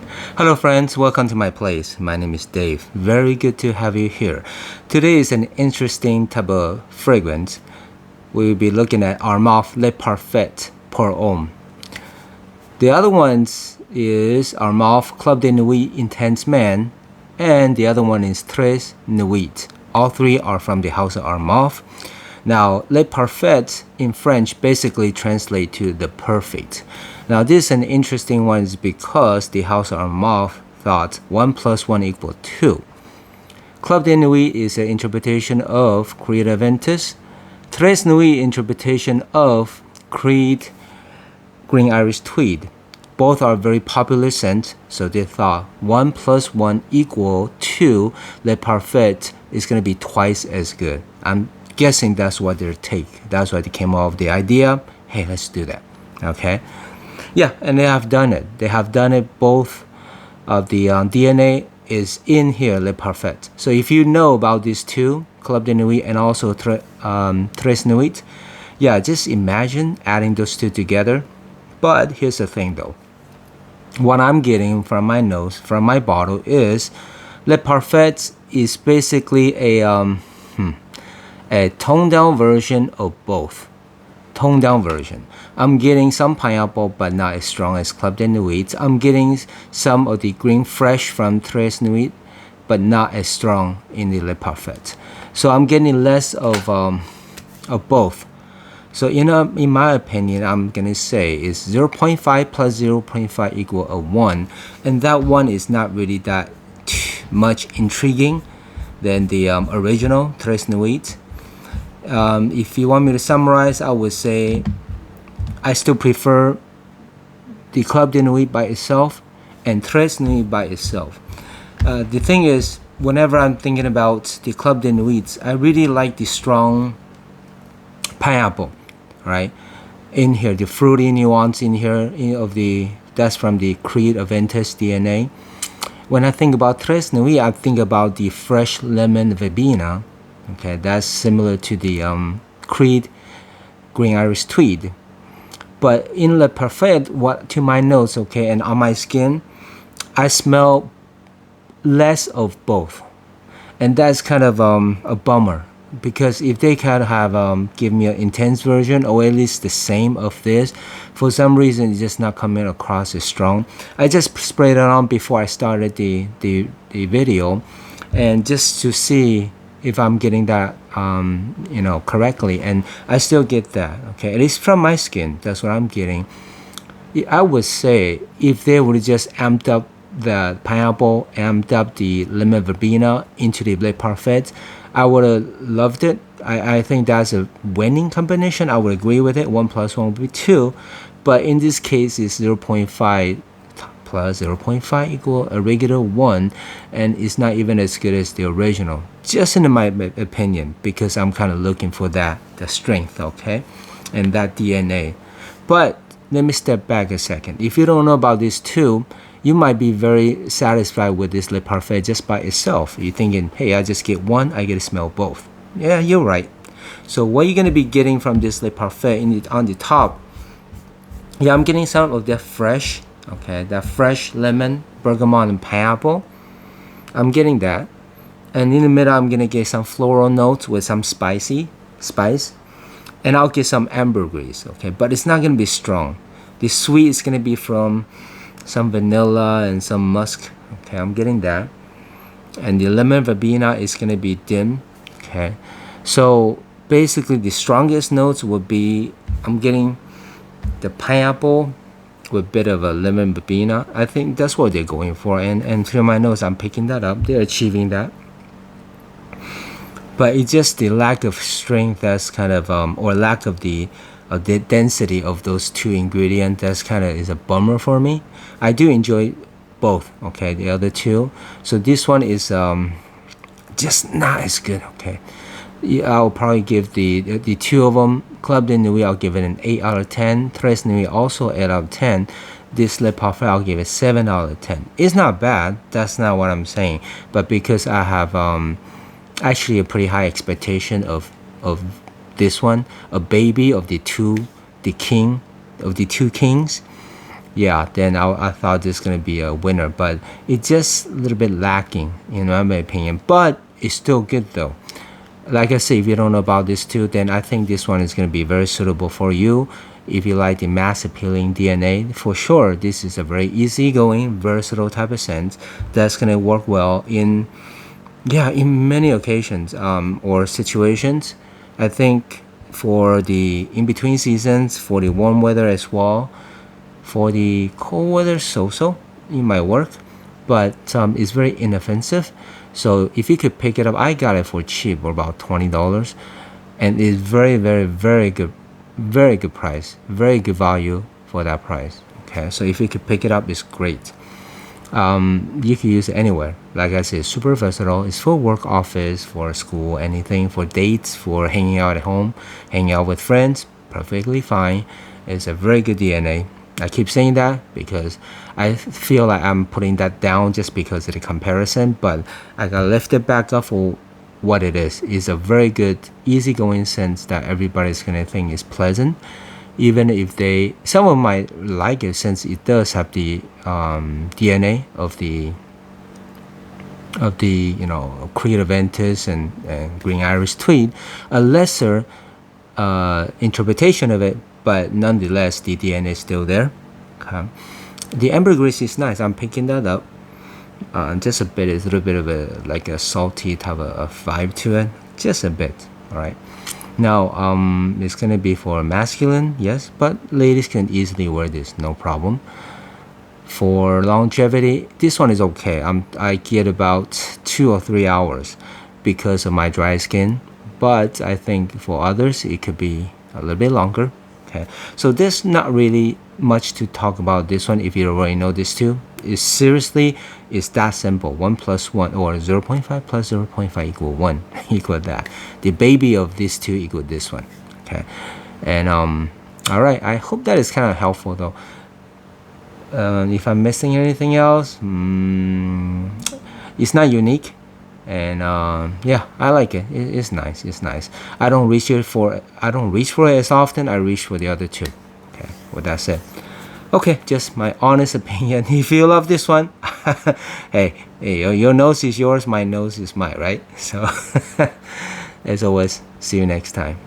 Hello friends, welcome to my place. My name is Dave. Very good to have you here. Today is an interesting type of fragrance. We'll be looking at Armaf Le Parfait Pour Homme. The other ones is Armaf Club de Nuit Intense Man, and the other one is Tres Nuit. All three are from the house of Armaf. Now, Le Parfait in French basically translates to the perfect. Now, this is an interesting one because the house of Armaf thought 1 + 1 = 2. Club de Nuit is an interpretation of Creed Aventus. Tres Nuit interpretation of Creed Green Irish Tweed. Both are very popular scents, so they thought 1 + 1 = 2. Le Parfait is going to be twice as good. I'm guessing that's what their take. That's why they came up with the idea. Hey, let's do that. Okay. Yeah, and they have done it. They have done it. Both of the DNA is in here, Le Parfait. So if you know about these two, Club de Nuit and also Tres Nuit, yeah, just imagine adding those two together. But here's the thing though. What I'm getting from my nose, from my bottle, is Le Parfait is basically a toned down version of both. Toned down version. I'm getting some pineapple, but not as strong as Club de Nuit. I'm getting some of the green fresh from Tres Nuit, but not as strong in the Le Parfait. So I'm getting less of both. So in my opinion, I'm gonna say is 0.5 + 0.5 = 1, and that one is not really that much intriguing than the original Tres Nuit. If you want me to summarize, I would say I still prefer the Club de Nuit by itself and Tres Nuit by itself. The thing is, whenever I'm thinking about the Club de Nuit, I really like the strong pineapple, right? In here, the fruity nuance in here that's from the Creed Aventus DNA. When I think about Tres Nuit, I think about the fresh lemon verbena. Okay, that's similar to the Creed Green Irish Tweed. But in Le Parfait, to my nose, okay, and on my skin, I smell less of both. And that's kind of a bummer. Because if they kind of have give me an intense version, or at least the same of this, for some reason it's just not coming across as strong. I just sprayed it on before I started the video, and just to see if I'm getting that correctly, and I still get that. Okay, at least from my skin, that's what I'm getting. I would say if they would just amped up the pineapple, amped up the lemon verbena into the Le Parfait, I would have loved it. I think that's a winning combination. I would agree with it. 1 + 1 would be 2, but in this case, it's 0.5 + 0.5 = a regular 1, and it's not even as good as the original. Just in my opinion, because I'm kind of looking for the strength, okay, and that DNA. But let me step back a second. If you don't know about these two, you might be very satisfied with this Le Parfait just by itself. You're thinking, hey, I just get one, I get to smell both. Yeah, you're right. So what you're gonna be getting from this Le Parfait on the top, yeah, I'm getting some of that fresh, okay, that fresh lemon, bergamot, and pineapple. I'm getting that. And in the middle, I'm gonna get some floral notes with some spice, and I'll get some ambergris, okay, but it's not gonna be strong. The sweet is gonna be from some vanilla and some musk, okay, I'm getting that. And the lemon verbena is gonna be dim, okay. So basically, the strongest notes would be, I'm getting the pineapple with a bit of a lemon verbena. I think that's what they're going for, and through my nose, I'm picking that up. They're achieving that. But it's just the lack of strength that's kind of, or lack of the density of those two ingredients, that's kind of is a bummer for me. I do enjoy both, okay, the other two. So this one is just not as good, okay. I'll probably give the two of them, Club de Nuit, I'll give it an 8 out of 10. Tres Nuit also 8 out of 10. This Le Parfait, I'll give it 7 out of 10. It's not bad, that's not what I'm saying. But because I have actually a pretty high expectation of this one, a baby of the two kings, yeah, then I thought this is gonna be a winner, but it's just a little bit lacking, in my opinion. But it's still good though. Like I said, if you don't know about this too, then I think this one is gonna be very suitable for you. If you like the mass appealing DNA, for sure, this is a very easygoing, versatile type of scent that's gonna work well in many occasions or situations. I think for the in-between seasons, for the warm weather as well, for the cold weather, so it might work, but it's very inoffensive. So if you could pick it up, I got it for cheap, or about $20, and it's very, very, very good price, very good value for that price. Okay, so if you could pick it up, it's great. You can use it anywhere. Like I said, super versatile. It's for work, office, for school, anything, for dates, for hanging out at home, hanging out with friends, perfectly fine. It's a very good DNA. I keep saying that because I feel like I'm putting that down just because of the comparison, but I gotta lift it back up for what it is. It's a very good, easygoing sense that everybody's gonna think is pleasant, even if some of them might like it since it does have the DNA of the Creed Aventus and Green Irish Tweed, a lesser interpretation of it, but nonetheless the DNA is still there. Okay. The ambergris is nice. I'm picking that up. Just a bit, it's a little bit of a salty type of vibe to it, just a bit. All right. Now it's gonna be for masculine, yes, but ladies can easily wear this, no problem. For longevity, this one is okay. I get about 2 or 3 hours because of my dry skin, but I think for others it could be a little bit longer. Okay, so there's not really much to talk about this one if you already know this too. It's that simple. 1 plus 1, or 0.5 plus 0.5 equal 1 equal that. The baby of these two equal this one. Okay, and all right, I hope that is kind of helpful though. If I'm missing anything else, it's not unique, and yeah, I like it. It's nice. It's nice. I don't reach for it as often. I reach for the other two. Okay, with that said, okay, just my honest opinion. If you love this one, hey, your nose is yours, my nose is mine, right? So as always, see you next time.